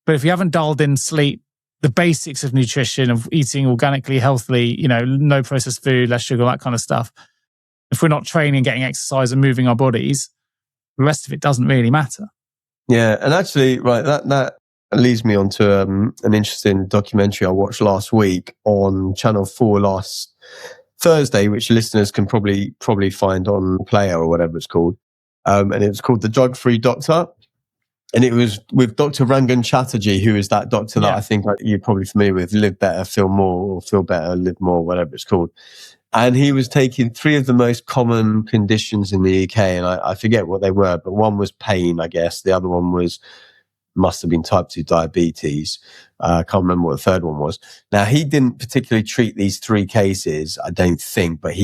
But if you haven't dialed in sleep, the basics of nutrition, of eating organically, healthily, you know, no processed food, less sugar, that kind of stuff. If we're not training, getting exercise and moving our bodies, the rest of it doesn't really matter. Yeah, and actually, right, that leads me on to an interesting documentary I watched last week on Channel 4 last Thursday, which listeners can probably find on Player or whatever it's called. And it was called The Drug-Free Doctor. And it was with Dr. Rangan Chatterjee, who is that doctor that I think you're probably familiar with, Live Better, Feel More, or Feel Better, Live More, whatever it's called. And he was taking 3 of the most common conditions in the UK, and I forget what they were, but one was pain, I guess. The other one was must have been type 2 diabetes. I can't remember what the third one was. Now, he didn't particularly treat these 3 cases, I don't think, but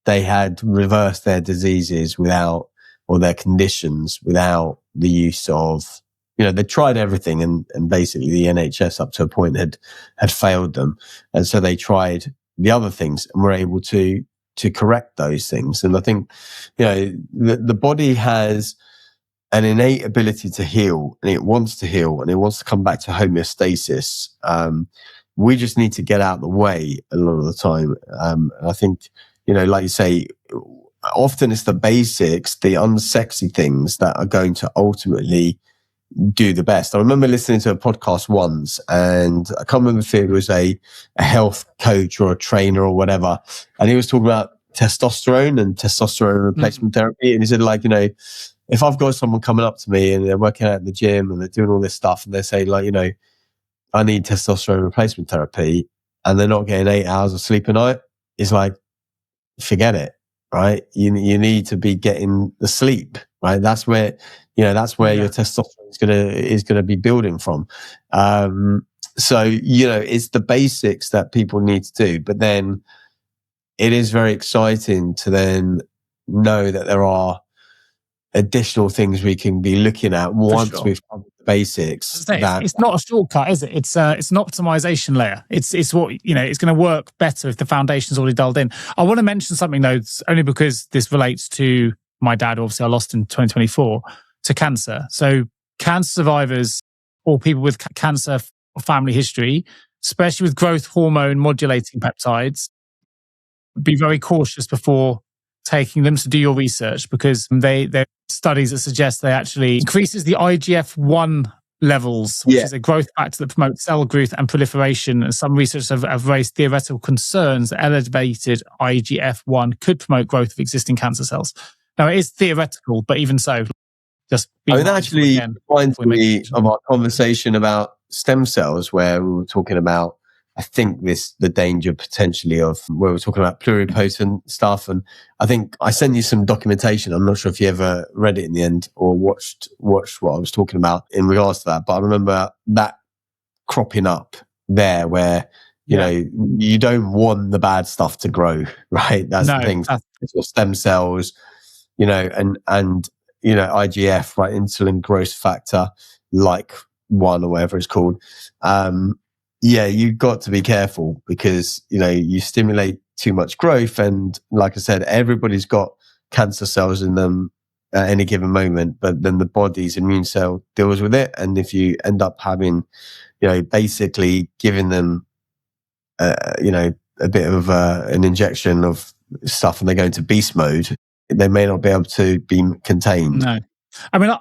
they had reversed their diseases without, or their conditions without the use of, they tried everything, and basically the NHS up to a point had failed them. And so they tried the other things and were able to correct those things. And I think, the body has an innate ability to heal, and it wants to heal, and it wants to come back to homeostasis. We just need to get out of the way a lot of the time. I think, like you say, often it's the basics, the unsexy things that are going to ultimately do the best. I remember listening to a podcast once, and I can't remember if it was a health coach or a trainer or whatever, and he was talking about testosterone and testosterone replacement therapy. And he said, like, if I've got someone coming up to me and they're working out in the gym and they're doing all this stuff, and they say, like, I need testosterone replacement therapy, and they're not getting 8 hours of sleep a night, it's like, forget it, right? You need to be getting the sleep, right? That's where, your testosterone is gonna be building from. So, it's the basics that people need to do, but then it is very exciting to then know that there are additional things we can be looking at once we've covered the basics. It's not a shortcut, is it? It's an optimization layer. It's what, it's going to work better if the foundation's already dialed in. I want to mention something though, only because this relates to my dad, obviously I lost in 2024 to cancer. So cancer survivors or people with cancer family history, especially with growth hormone modulating peptides, be very cautious before taking them. To do your research, because there are studies that suggest they actually increases the IGF-1 levels, which is a growth factor that promotes cell growth and proliferation. And some researchers have raised theoretical concerns that elevated IGF-1 could promote growth of existing cancer cells. Now, it is theoretical, but even so, just that actually reminds me of our conversation about stem cells, where we were talking about, I think, the danger potentially of, where we're talking about pluripotent stuff. And I think I sent you some documentation. I'm not sure if you ever read it in the end or watched what I was talking about in regards to that. But I remember that cropping up there, where, you don't want the bad stuff to grow, right? That's the thing. Stem cells, and IGF, right? Insulin growth factor, like 1 or whatever it's called. You've got to be careful, because, you stimulate too much growth. And like I said, everybody's got cancer cells in them at any given moment, but then the body's immune cell deals with it. And if you end up having, basically giving them, a bit of an injection of stuff, and they go into beast mode, they may not be able to be contained. No. I mean,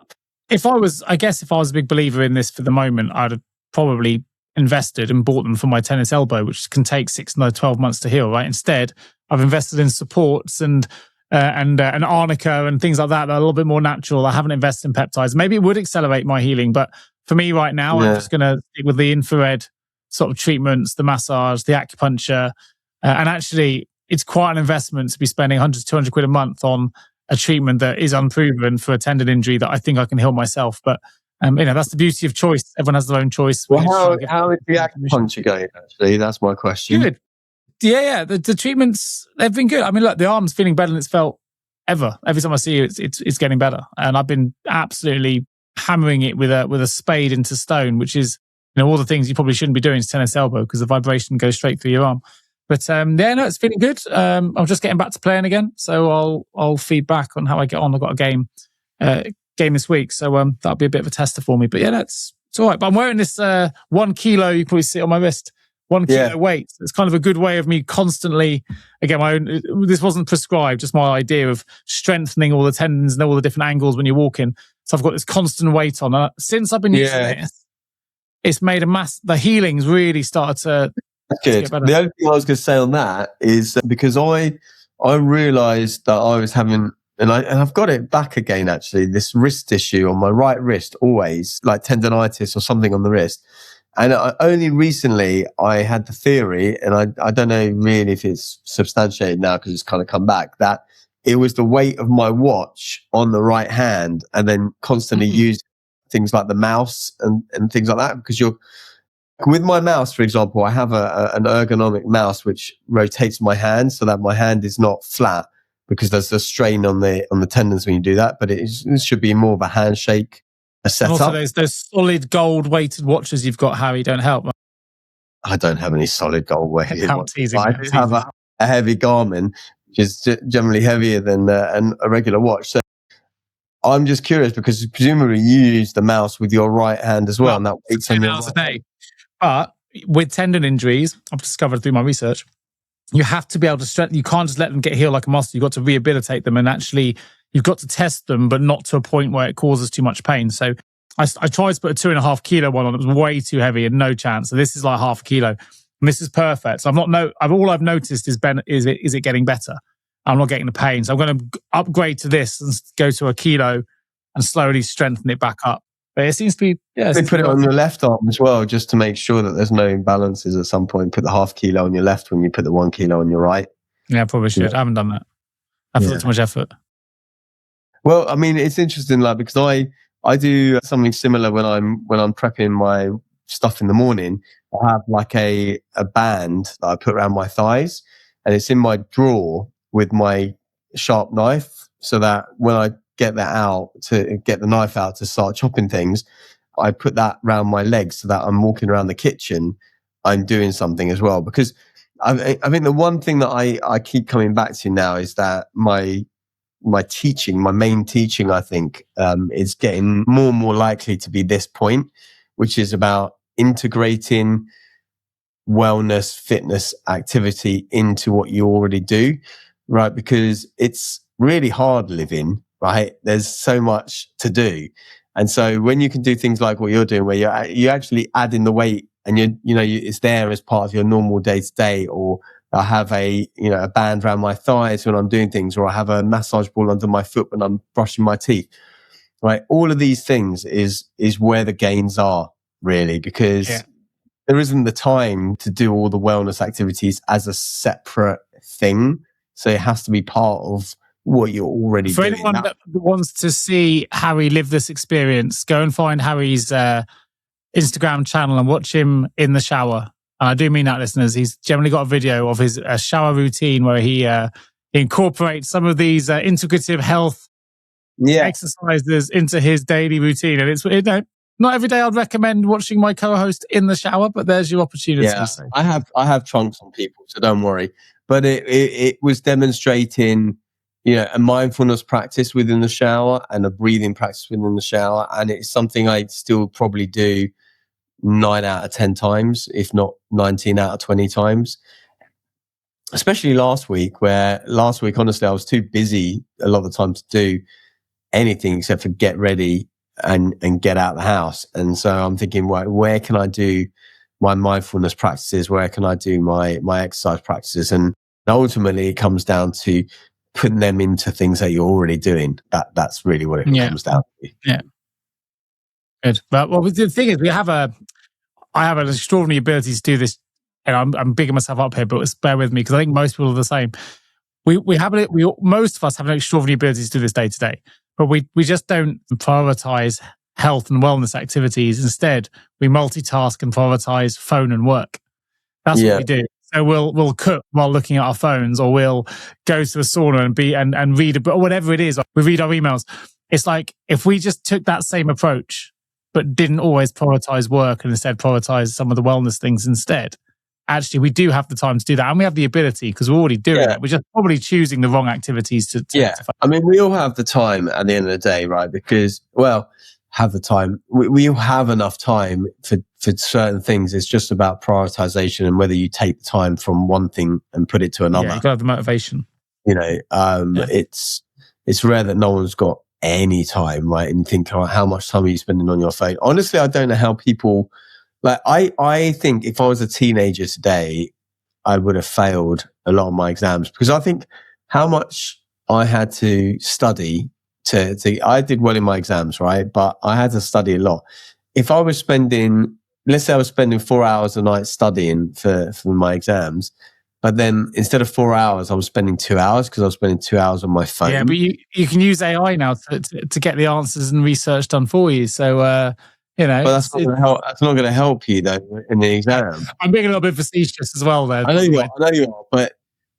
if I was a big believer in this for the moment, I'd have probably invested and bought them for my tennis elbow, which can take 6 to 12 months to heal, right? Instead, I've invested in supports and an arnica and things like that are a little bit more natural. I haven't invested in peptides. Maybe it would accelerate my healing, but for me right now, I'm just going to stick with the infrared sort of treatments, the massage, the acupuncture. And actually, it's quite an investment to be spending 100 to 200 quid a month on a treatment that is unproven for a tendon injury that I think I can heal myself. But that's the beauty of choice. Everyone has their own choice. Well, how is the acupuncture going, actually? That's my question. Good. Yeah. The treatments, they've been good. I mean, look, the arm's feeling better than it's felt ever. Every time I see you, it's getting better. And I've been absolutely hammering it with a spade into stone, which is, all the things you probably shouldn't be doing to tennis elbow, because the vibration goes straight through your arm. But it's feeling good. I'm just getting back to playing again, so I'll feed back on how I get on. I've got a game this week, so that'll be a bit of a tester for me. But it's all right. But I'm wearing this 1 kilo. You can probably see it on my wrist. 1 kilo weight. It's kind of a good way of me constantly. Again, this wasn't prescribed. Just my idea of strengthening all the tendons and all the different angles when you're walking. So I've got this constant weight on. And since I've been using this, it's made the healing's really started to. That's good. The only thing I was going to say on that is because I realised that I was having, and I've got it back again, actually, this wrist issue on my right wrist, always like tendonitis or something on the wrist. And only recently I had the theory, and I don't know really if it's substantiated now because it's kind of come back, that it was the weight of my watch on the right hand and then constantly used things like the mouse and things like that, because you're with my mouse, for example, I have an ergonomic mouse which rotates my hand so that my hand is not flat, because there's a strain on the tendons when you do that. But it should be more of a handshake setup. And also, those solid gold weighted watches you've got, Harry, don't help. I don't have any solid gold weighted watches. I do have a heavy Garmin, which is generally heavier than a regular watch. So I'm just curious, because presumably you use the mouse with your right hand as well, and that weights on 10 your hours right a day. But with tendon injuries, I've discovered through my research, you have to be able to strengthen. You can't just let them get healed like a muscle. You've got to rehabilitate them, and actually you've got to test them, but not to a point where it causes too much pain. So I tried to put a 2.5 kilo one on. It was way too heavy and no chance. So this is like 0.5 kilo, and this is perfect. So all I've noticed is it getting better. I'm not getting the pain. So I'm going to upgrade to this and go to 1 kilo and slowly strengthen it back up. But it seems to be, They put it on your left arm as well, just to make sure that there's no imbalances at some point. Put the 0.5 kilo on your left when you put the 1 kilo on your right. Yeah, I probably should. I haven't done that. I feel too much effort. Well, I mean, it's interesting, like, because I do something similar when I'm prepping my stuff in the morning. I have like a band that I put around my thighs, and it's in my drawer with my sharp knife, so that when I get the knife out to start chopping things, I put that around my legs so that I'm walking around the kitchen, I'm doing something as well. Because I think the one thing that I keep coming back to now is that my main teaching, I think, is getting more and more likely to be this point, which is about integrating wellness, fitness, activity into what you already do, right? Because it's really hard living, right? There's so much to do. And so when you can do things like what you're doing, where you actually add in the weight, and it's there as part of your normal day to day, or I have a band around my thighs when I'm doing things, or I have a massage ball under my foot when I'm brushing my teeth, right? All of these things is where the gains are, really, because there isn't the time to do all the wellness activities as a separate thing. So it has to be part of what you're already doing. For anyone that wants to see Harry live this experience, go and find Harry's Instagram channel and watch him in the shower. And I do mean that, listeners. He's generally got a video of his shower routine where he incorporates some of these integrative health exercises into his daily routine. And it's not every day I'd recommend watching my co-host in the shower, but there's your opportunity. Yeah, I have trunks on people, so don't worry. But it was demonstrating, a mindfulness practice within the shower and a breathing practice within the shower. And it's something I still probably do 9 out of 10 times, if not 19 out of 20 times. Especially last week, honestly, I was too busy a lot of the time to do anything except for get ready and get out of the house. And so I'm thinking, where can I do my mindfulness practices? Where can I do my exercise practices? And ultimately it comes down to putting them into things that you're already doing. That's really what it comes down to. Yeah. Good. Well, the thing is, I have an extraordinary ability to do this, and I'm bigging myself up here, but bear with me, because I think most people are the same. Most of us have an extraordinary ability to do this day to day, but we just don't prioritize health and wellness activities. Instead, we multitask and prioritize phone and work. That's what we do. So we'll cook while looking at our phones, or we'll go to a sauna and read a book, or whatever it is. We read our emails. It's like, if we just took that same approach, but didn't always prioritize work and instead prioritize some of the wellness things instead, actually we do have the time to do that, and we have the ability, because we're already doing it. We're just probably choosing the wrong activities to I mean, we all have the time at the end of the day, right? Because, have the time. We all have enough time for certain things. It's just about prioritization and whether you take the time from one thing and put it to another. Yeah, you got to have the motivation. It's rare that no one's got any time, right? And you think, how much time are you spending on your phone? Honestly, I don't know how people, like, I think if I was a teenager today, I would have failed a lot of my exams, because I think how much I had to study I did well in my exams, right? But I had to study a lot. If I was spending, let's say I was spending 4 hours a night studying for my exams, But then instead of 4 hours, I was spending 2 hours because I was spending 2 hours on my phone. Yeah, but you can use AI now to get the answers and research done for you. So, but that's not going to help. That's not going to help you though in the exam. I'm being a little bit facetious as well there. I know you are, but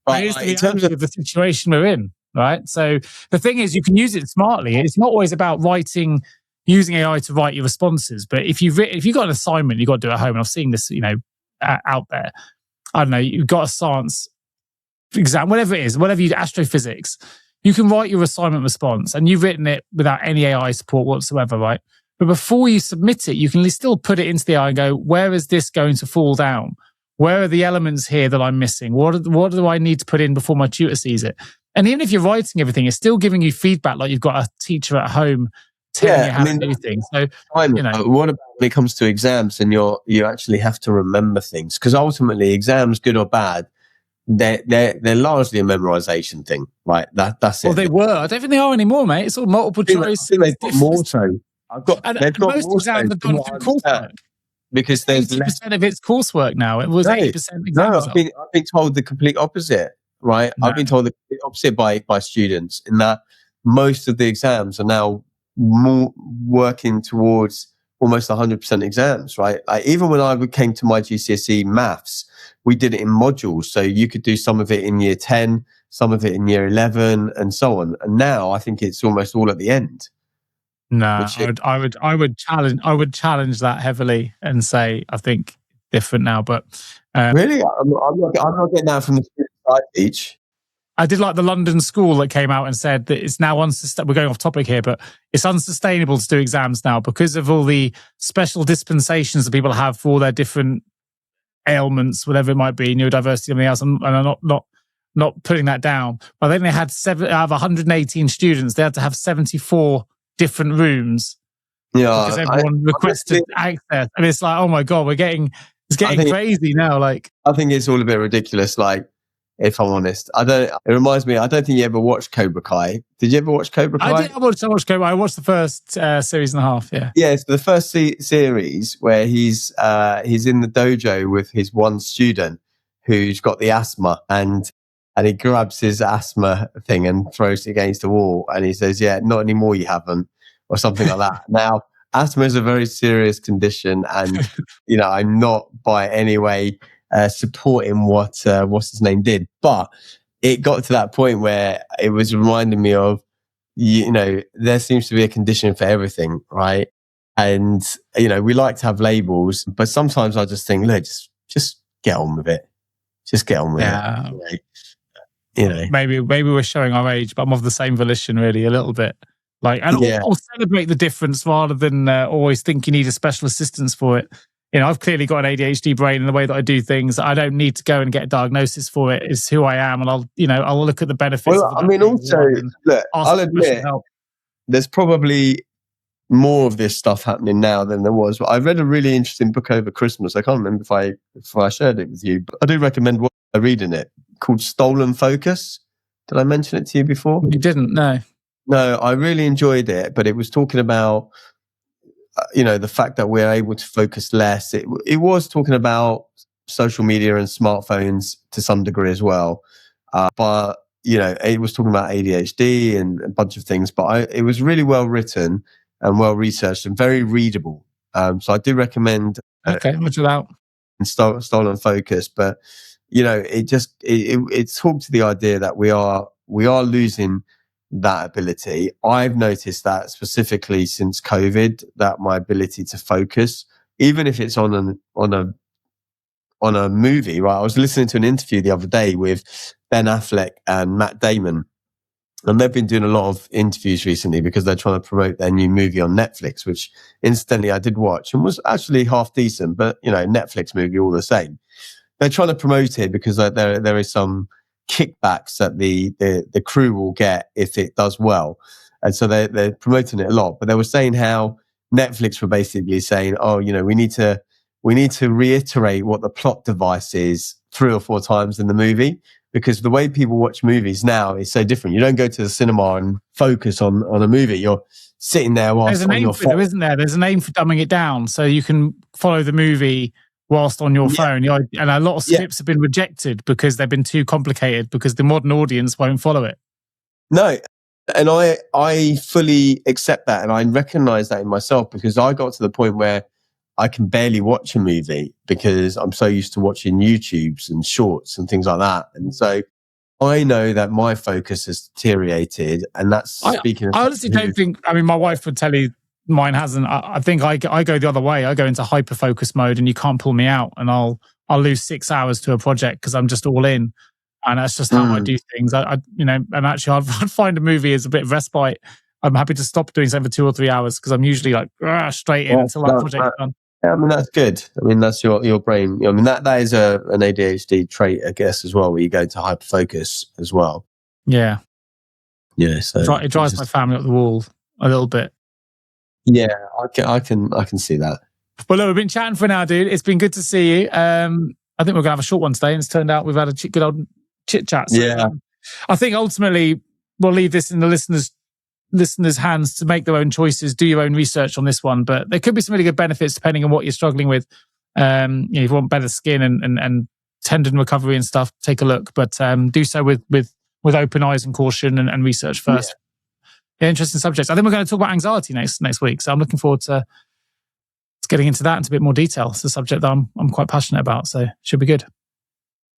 here's the reality of the situation we're in, right? So the thing is, you can use it smartly. It's not always about using AI to write your responses. But if you've got an assignment you've got to do at home, and I've seen this, out there. I don't know, you've got a science exam, whatever it is, whatever you do, astrophysics, you can write your assignment response and you've written it without any AI support whatsoever, right? But before you submit it, you can still put it into the AI and go, where is this going to fall down? Where are the elements here that I'm missing? What do I need to put in before my tutor sees it? And even if you're writing everything, it's still giving you feedback like you've got a teacher at home telling you how to do things. So, what about when it comes to exams and you actually have to remember things? Because ultimately, exams, good or bad, they're largely a memorization thing, right? That's it. Well, they were. I don't think they are anymore, mate. It's all multiple choice. I think they've got more so. They've got most more exams have gone through coursework. Because there's 80% of it's coursework now. It was 80% exams. No, I've been told the complete opposite, right? No. I've been told the complete opposite by students, in that most of the exams are now more working towards almost 100% exams, right? Like even when I came to my GCSE maths, we did it in modules. So you could do some of it in year 10, some of it in year 11 and so on. And now I think it's almost all at the end. No, I would challenge that heavily and say I think different now. But really, I'm not getting that from the students I teach. I did like the London school that came out and said that it's now we're going off topic here, but it's unsustainable to do exams now because of all the special dispensations that people have for all their different ailments, whatever it might be, neurodiversity, something else. And I'm not putting that down. But I think they had out of 118 students, they had to have 74 different rooms. Yeah, because everyone requested access, and it's like, oh my god, it's getting crazy now. Like, I think it's all a bit ridiculous. Like, if I'm honest, it reminds me. I don't think you ever watched Cobra Kai. Did you ever watch Cobra Kai? I watched Cobra Kai. I watched the first series and a half. Yeah. Yeah. So the first series where he's in the dojo with his one student who's got the asthma, and he grabs his asthma thing and throws it against the wall, and he says, "Yeah, not anymore. You haven't," or something like that. Now, asthma is a very serious condition, and I'm not by any way supporting what's his name did, but it got to that point where it was reminding me of, there seems to be a condition for everything, right? And we like to have labels, but sometimes I just think, look, just get on with it. Just get on with it. Maybe we're showing our age, but I'm of the same volition, really, a little bit. Like, or celebrate the difference rather than always think you need a special assistance for it. I've clearly got an ADHD brain in the way that I do things. I don't need to go and get a diagnosis for it. It's who I am, and I'll look at the benefits. Well, I mean, also, look, I'll admit, there's probably more of this stuff happening now than there was. But I read a really interesting book over Christmas. I can't remember if I shared it with you, but I do recommend reading it, called Stolen Focus. Did I mention it to you before? You didn't, no. No, I really enjoyed it, but it was talking about the fact that we're able to focus less. It was talking about social media and smartphones to some degree as well. But it was talking about ADHD and a bunch of things, but it was really well written and well researched and very readable. So I do recommend. Okay, much of that. Stolen Focus, but it talked to the idea that we are losing that ability. I've noticed that specifically since COVID, that my ability to focus, even if it's on a movie, right? I was listening to an interview the other day with Ben Affleck and Matt Damon, and they've been doing a lot of interviews recently because they're trying to promote their new movie on Netflix, which incidentally I did watch and was actually half decent, but Netflix movie all the same. They're trying to promote it because there is some kickbacks that the crew will get if it does well, and so they're promoting it a lot. But they were saying how Netflix were basically saying, oh, we need to reiterate what the plot device is 3 or 4 times in the movie, because the way people watch movies now is so different. You don't go to the cinema and focus on a movie. You're sitting there whilst there's a name for it, isn't there? There's a name for dumbing it down, so you can follow the movie whilst on your phone. And a lot of Yeah. scripts have been rejected because they've been too complicated because the modern audience won't follow it. No. And I fully accept that. And I recognize that in myself, because I got to the point where I can barely watch a movie because I'm so used to watching YouTubes and shorts and things like that. And so I know that my focus has deteriorated. And that's speaking of... I honestly don't think, I mean, my wife would tell you mine hasn't. I think I go the other way. I go into hyper focus mode and you can't pull me out, and I'll lose 6 hours to a project because I'm just all in. And that's just how I do things. And actually, I'd find a movie as a bit of respite. I'm happy to stop doing something for 2 or 3 hours because I'm usually like straight in until that project's done. Yeah, I mean, that's good. I mean, that's your brain. I mean, that is an ADHD trait, I guess, as well, where you go to hyperfocus as well. Yeah. Yeah. So it drives my family up the wall a little bit. Yeah, I can see that. Well, look, we've been chatting for now, dude. It's been good to see you. I think we're gonna have a short one today, and it's turned out we've had a good old chit chat. So, yeah. I think ultimately we'll leave this in the listeners' hands to make their own choices. Do your own research on this one, but there could be some really good benefits depending on what you're struggling with. If you want better skin and tendon recovery and stuff, take a look. But do so with open eyes and caution and research first. Yeah, interesting subjects. I think we're going to talk about anxiety next week, so I'm looking forward to getting into that into a bit more detail. It's a subject that I'm quite passionate about, so should be good.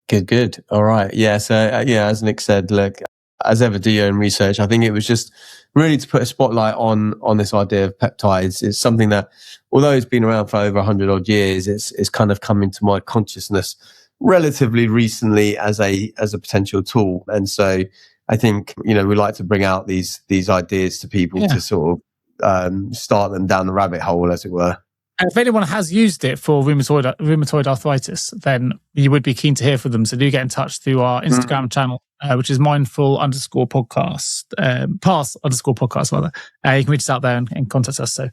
Good. All right. Yeah. So as Nick said, look, as ever, do your own research. I think it was just really to put a spotlight on this idea of peptides. It's something that, although it's been around for over 100 odd years, it's kind of come into my consciousness relatively recently as a potential tool. And so I think, we like to bring out these ideas to people to sort of start them down the rabbit hole, as it were. And if anyone has used it for rheumatoid arthritis, then you would be keen to hear from them. So do get in touch through our Instagram channel, which is mindful_podcast, pass_podcast rather. You can reach us out there and contact us. So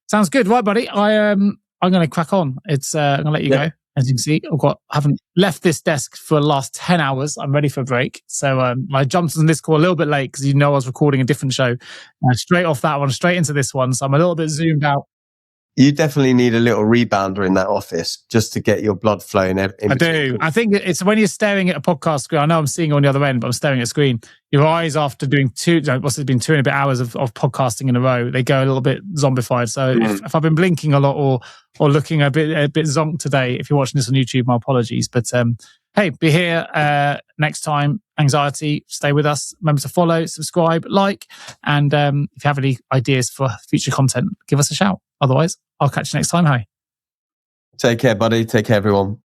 sounds good. Right, buddy. I'm going to crack on. I'm going to let you go. As you can see, I haven't left this desk for the last 10 hours. I'm ready for a break. So I jumped on this call a little bit late because I was recording a different show. Straight off that one, straight into this one. So I'm a little bit zoomed out. You definitely need a little rebounder in that office just to get your blood flowing in. I do. I think it's when you're staring at a podcast screen. I know I'm seeing you on the other end, but I'm staring at a screen. Your eyes, after doing what's it been, 2 and a bit hours of podcasting in a row, they go a little bit zombified. So if I've been blinking a lot or looking a bit zonked today, if you're watching this on YouTube, my apologies. But hey, be here next time. Anxiety, stay with us. Remember to follow, subscribe, like, and if you have any ideas for future content, give us a shout. Otherwise, I'll catch you next time. Hey. Take care, buddy. Take care, everyone.